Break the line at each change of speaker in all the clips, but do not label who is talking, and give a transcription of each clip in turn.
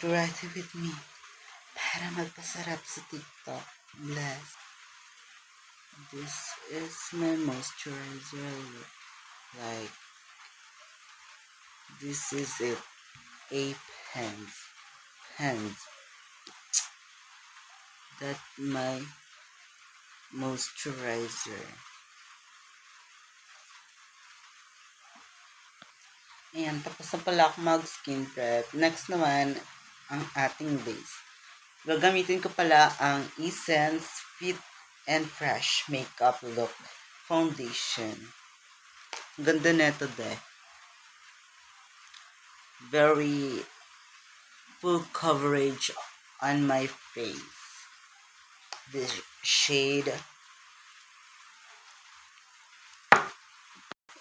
ready with me para magpasarap sa TikTok. Bless. This is my moisturizer. Like, this is it. Ape hands. Hands. That my moisturizer. Ayan, tapos na pala ako mag-skin prep. Next naman, ang ating base. Gagamitin ko pala ang Essence Fit and Fresh Makeup Look Foundation. Ganda neto de. Very full coverage on my face. This shade.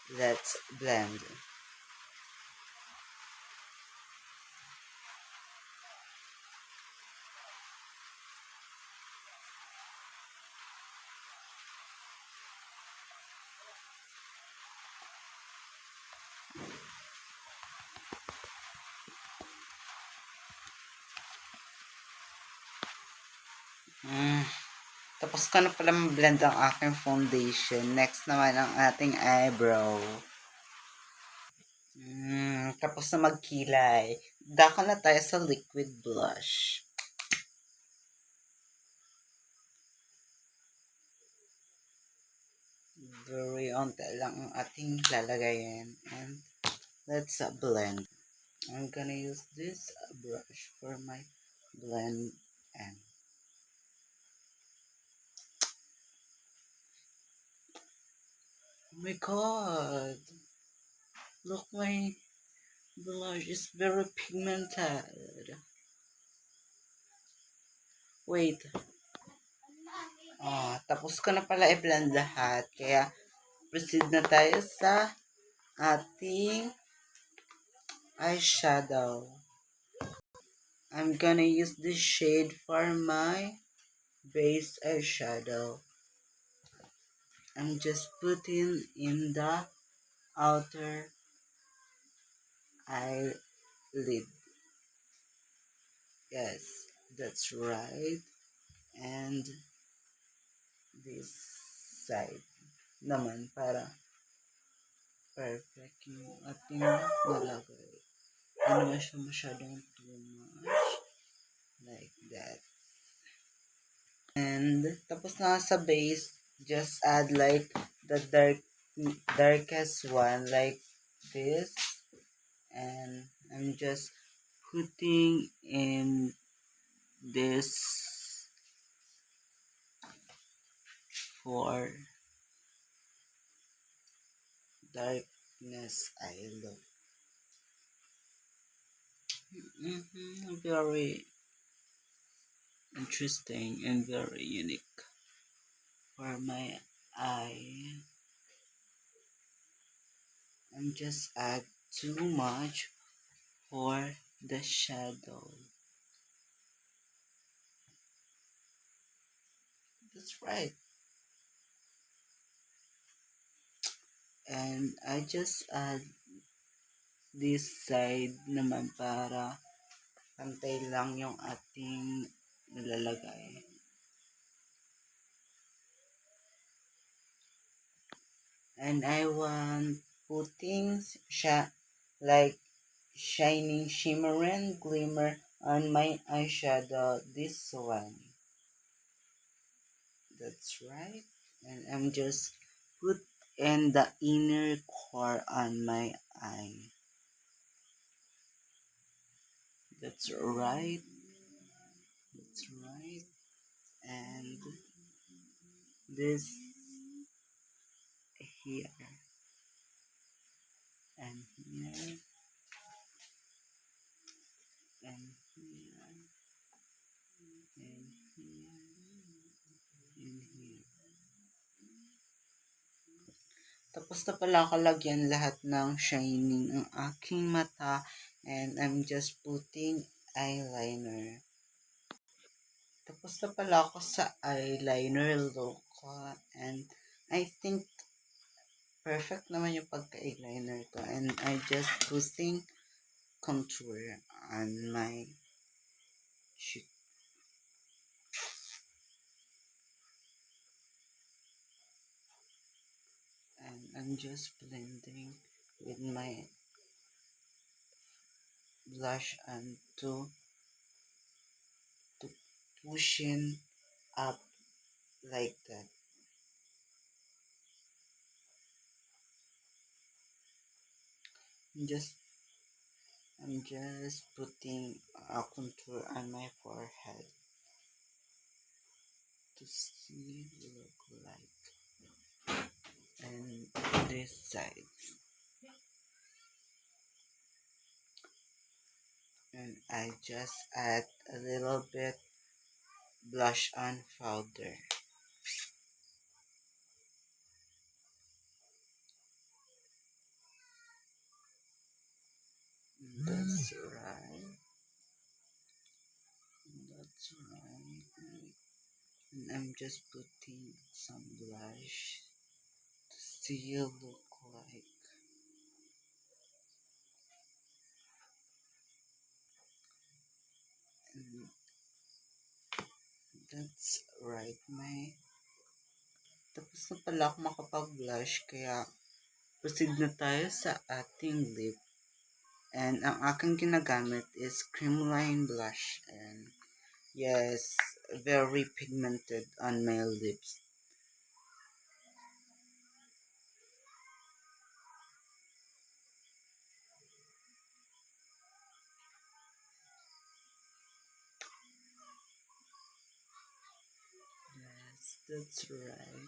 Let's blend. Tapos ko na pala ma-blend ang aking foundation. Next naman ang ating eyebrow. Tapos na magkilay. Dako na tayo sa liquid blush. Very onte lang ang ating lalagayin. And let's blend. I'm gonna use this brush for my blend and oh my god, look, my blush is very pigmented. Wait, tapos ko na pala i-blend lahat, kaya proceed na tayo sa ating eyeshadow. I'm gonna use this shade for my base eyeshadow. I'm just putting in the outer eyelid. Yes, that's right. And this side naman para perfect yung ating nalagay. Hindi naman siya masyadong too much. Like that. And tapos na sa base, just add like the darkest one like this. And I'm just putting in this for darkness eye look. Very interesting and very unique for my eye. I'm just add too much for the shadow. That's right. And I just add this side naman para pantay lang yung ating nilalagay. And I want putting like shining shimmer and glimmer on my eyeshadow, this one. That's right. And I'm just put in the inner core on my eye. That's right. That's right. And this here and here and here and here and here. Tapos na pala ako lagyan lahat ng shining ang aking mata, and I'm just putting eyeliner. Tapos na pala ako sa eyeliner look ko, and I think perfect naman yung pagka-eyeliner ko, and I just putting contour on my Shoot. And I'm just blending with my blush and to pushing up like that. I'm just I'm just putting a contour on my forehead to see look like, and this side, and I just add a little bit blush on powder. That's right. That's right. And I'm just putting some blush to see you look like. And that's right, my. Tapos na pala ako makapag-blush, kaya proceed na tayo sa ating lip. And ang aking ginagamit is Creamline blush. And yes, very pigmented on my lips. Yes, that's right.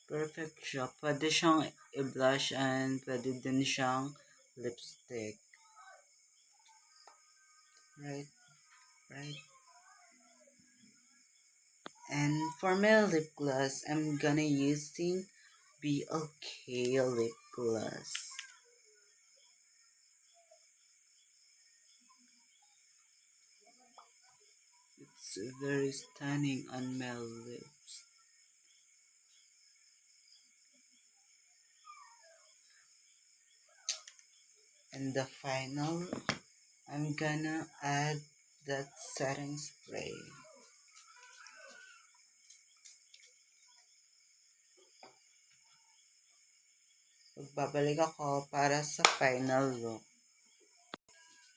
Perfect siya. Pwede siyang i-blush and pwede din siyang lipstick. Right? Right? And for my lip gloss, I'm gonna using BLK lip gloss. It's very stunning on my lips. And the final, I'm gonna add that setting spray. Magbabalik ako para sa final look.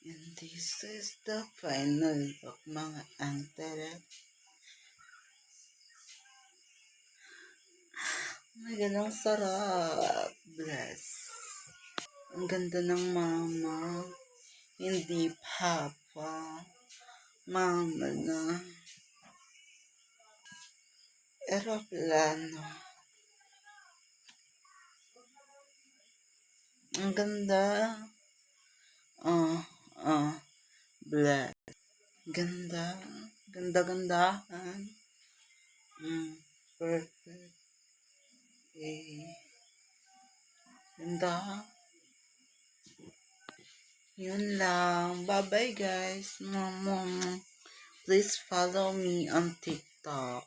And this is the final look, mga antere. Ay, ganang sarap. Bless. Ang ganda ng mama. Hindi papa. Mama na. Aeroplano. Ang ganda. Ah, bless. Ganda. Ganda-gandahan. Perfect. Eh, ganda. Yun lang. Bye-bye, guys. Mama. Please follow me on TikTok.